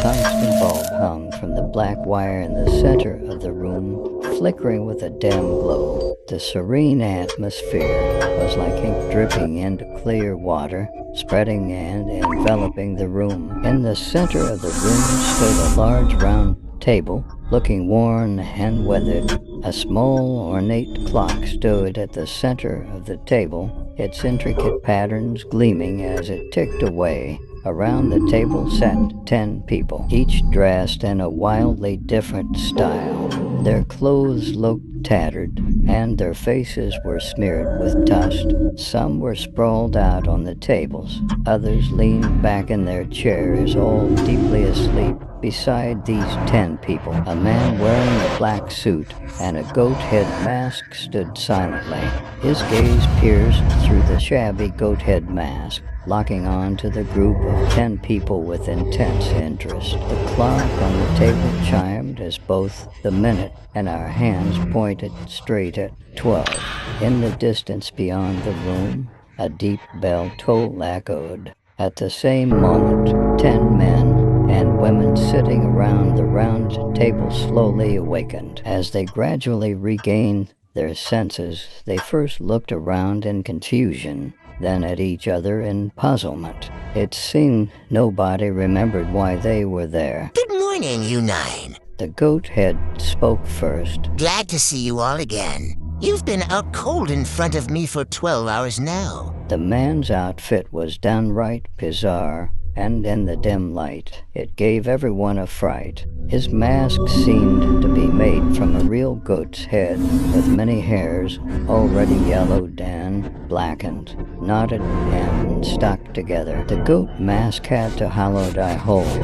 tungsten bulb hung from the black wire in the center of the room, flickering with a dim glow. The serene atmosphere was like ink dripping into clear water, spreading and enveloping the room. In the center of the room stood a large round table, looking worn and weathered. A small, ornate clock stood at the center of the table, its intricate patterns gleaming as it ticked away. Around the table sat 10 people, each dressed in a wildly different style. Their clothes looked tattered, and their faces were smeared with dust. Some were sprawled out on the tables, others leaned back in their chairs, all deeply asleep. Beside these 10 people, a man wearing a black suit and a goat head mask stood silently. His gaze pierced through the shabby goat head mask, locking on to the group of 10 people with intense interest. The clock on the table chimed as both the minute and our hands pointed straight at 12. In the distance beyond the room, a deep bell toll echoed. At the same moment, 10 men and women sitting around the round table slowly awakened. As they gradually regained their senses, they first looked around in confusion, then at each other in puzzlement. It seemed nobody remembered why they were there. Good morning, you nine. The goat head spoke first. Glad to see you all again. You've been out cold in front of me for 12 hours now. The man's outfit was downright bizarre, and in the dim light, it gave everyone a fright. His mask seemed to be made from a real goat's head, with many hairs already yellowed and blackened, knotted and stuck together. The goat mask had two hollowed eye holes,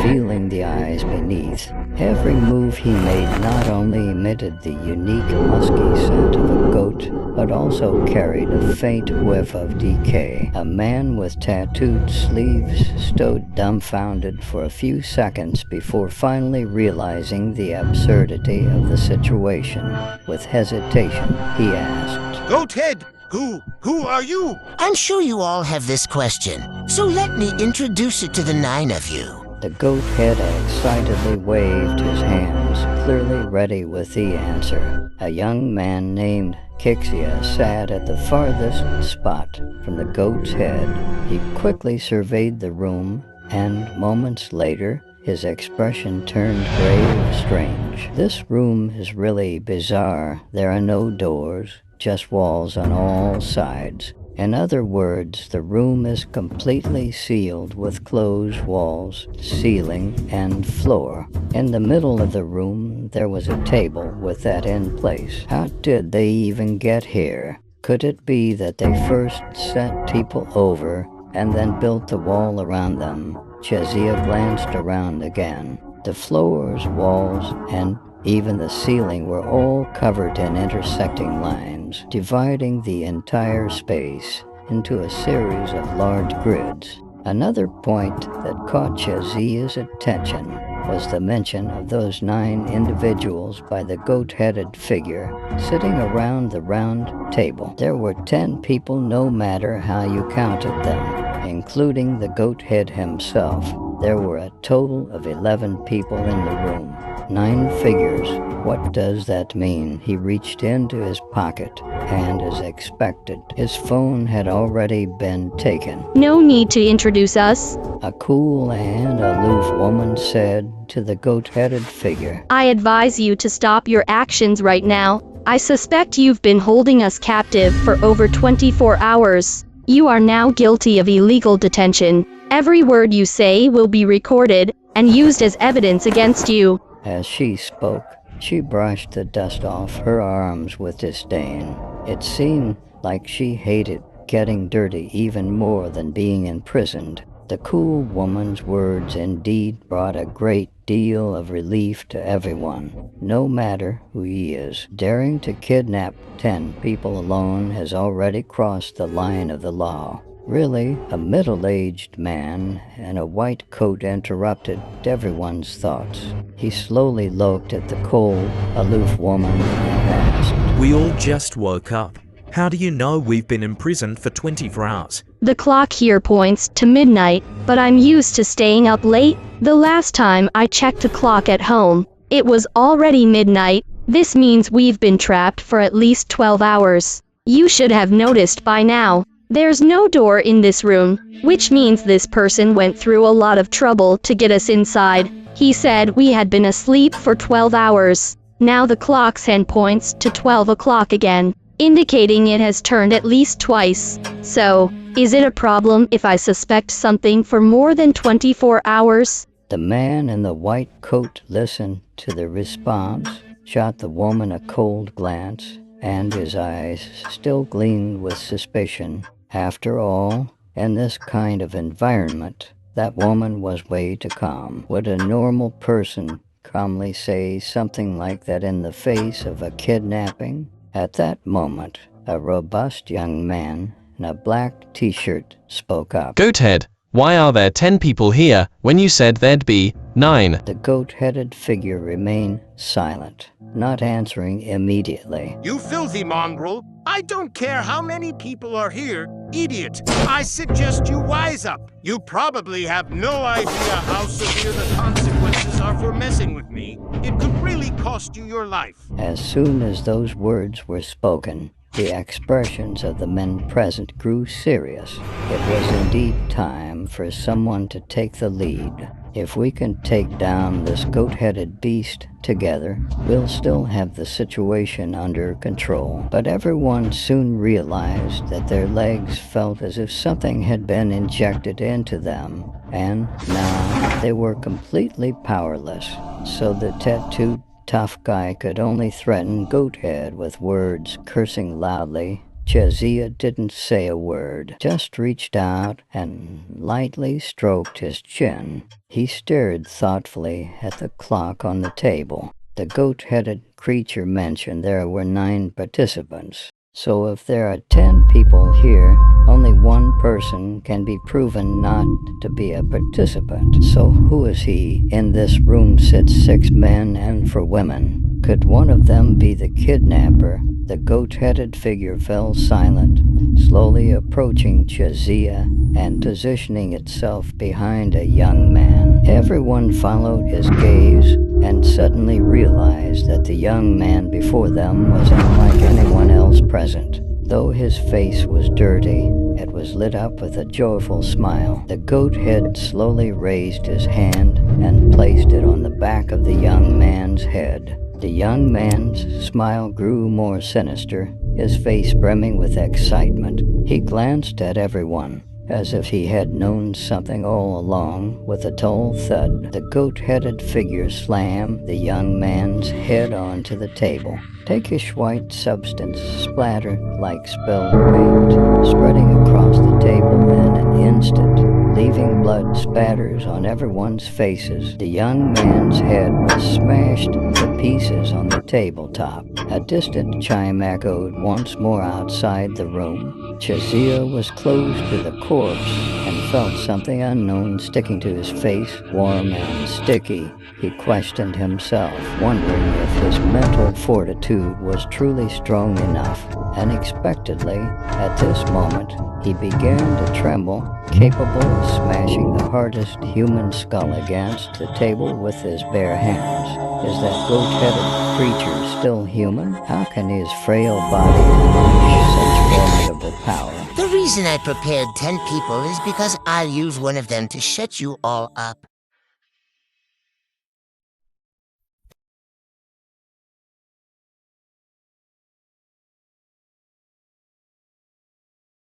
revealing the eyes beneath. Every move he made not only emitted the unique musky scent of a goat, but also carried a faint whiff of decay. A man with tattooed sleeves stood dumbfounded for a few seconds before finally realizing the absurdity of the situation. With hesitation, he asked, Goathead, who are you? I'm sure you all have this question, so let me introduce it to the 9 of you. The goat head excitedly waved his hands, clearly ready with the answer. A young man named Kixia sat at the farthest spot from the goat's head. He quickly surveyed the room, and moments later, his expression turned grave strange. This room is really bizarre. There are no doors, just walls on all sides. In other words, the room is completely sealed with closed walls, ceiling, and floor. In the middle of the room, there was a table with that in place. How did they even get here? Could it be that they first sent people over and then built the wall around them? Chezia glanced around again. The floors, walls, and even the ceiling were all covered in intersecting lines, dividing the entire space into a series of large grids. Another point that caught Chezia's attention was the mention of those 9 individuals by the goat-headed figure sitting around the round table. There were 10 people no matter how you counted them, including the goat head himself. There were a total of 11 people in the room. 9 figures. What does that mean? He reached into his pocket, and as expected, his phone had already been taken. No need to introduce us. A cool and aloof woman said to the goat-headed figure, I advise you to stop your actions right now. I suspect you've been holding us captive for over 24 hours. You are now guilty of illegal detention. Every word you say will be recorded and used as evidence against you. As she spoke, she brushed the dust off her arms with disdain. It seemed like she hated getting dirty even more than being imprisoned. The cool woman's words indeed brought a great deal of relief to everyone, no matter who he is. Daring to kidnap 10 people alone has already crossed the line of the law. Really, a middle-aged man in a white coat interrupted everyone's thoughts. He slowly looked at the cold, aloof woman and asked, We all just woke up. How do you know we've been imprisoned for 24 hours? The clock here points to midnight, but I'm used to staying up late. The last time I checked the clock at home, it was already midnight. This means we've been trapped for at least 12 hours. You should have noticed by now. There's no door in this room, which means this person went through a lot of trouble to get us inside. He said we had been asleep for 12 hours. Now the clock's hand points to 12 o'clock again, indicating it has turned at least twice. So, is it a problem if I suspect something for more than 24 hours? The man in the white coat listened to the response, shot the woman a cold glance, and his eyes still gleamed with suspicion. After all, in this kind of environment, that woman was way too calm. Would a normal person calmly say something like that in the face of a kidnapping? At that moment, a robust young man in a black t-shirt spoke up. Goathead, why are there 10 people here when you said there'd be 9? The goat-headed figure remained silent, not answering immediately. You filthy mongrel! I don't care how many people are here, idiot! I suggest you wise up! You probably have no idea how severe the consequences are for messing with me. It could really cost you your life. As soon as those words were spoken, the expressions of the men present grew serious. It was indeed time for someone to take the lead. If we can take down this goat-headed beast together, we'll still have the situation under control. But everyone soon realized that their legs felt as if something had been injected into them, and now they were completely powerless. So the tattooed tough guy could only threaten Goathead with words, cursing loudly. Jadzia didn't say a word, just reached out and lightly stroked his chin. He stared thoughtfully at the clock on the table. The goat-headed creature mentioned there were 9 participants. So if there are 10 people here, only one person can be proven not to be a participant. So who is he? In this room sit 6 men and 4 women. Could one of them be the kidnapper? The goat-headed figure fell silent, slowly approaching Jadzia and positioning itself behind a young man. Everyone followed his gaze and suddenly realized that the young man before them was unlike anyone else present. Though his face was dirty, it was lit up with a joyful smile. The goat-head slowly raised his hand and placed it on the back of the young man's head. The young man's smile grew more sinister, his face brimming with excitement. He glanced at everyone, as if he had known something all along. With a dull thud, the goat-headed figure slammed the young man's head onto the table. Takish white substance splattered like spilled paint, spreading across the table in an instant, leaving blood spatters on everyone's faces. The young man's head was smashed to pieces on the tabletop. A distant chime echoed once more outside the room. Jadzia was close to the corpse and felt something unknown sticking to his face, warm and sticky. He questioned himself, wondering if his mental fortitude was truly strong enough. Unexpectedly, at this moment, he began to tremble, capable of smashing the hardest human skull against the table with his bare hands. Is that goat-headed creature still human? How can his frail body unleash such formidable power? The reason I prepared 10 people is because I'll use one of them to shut you all up.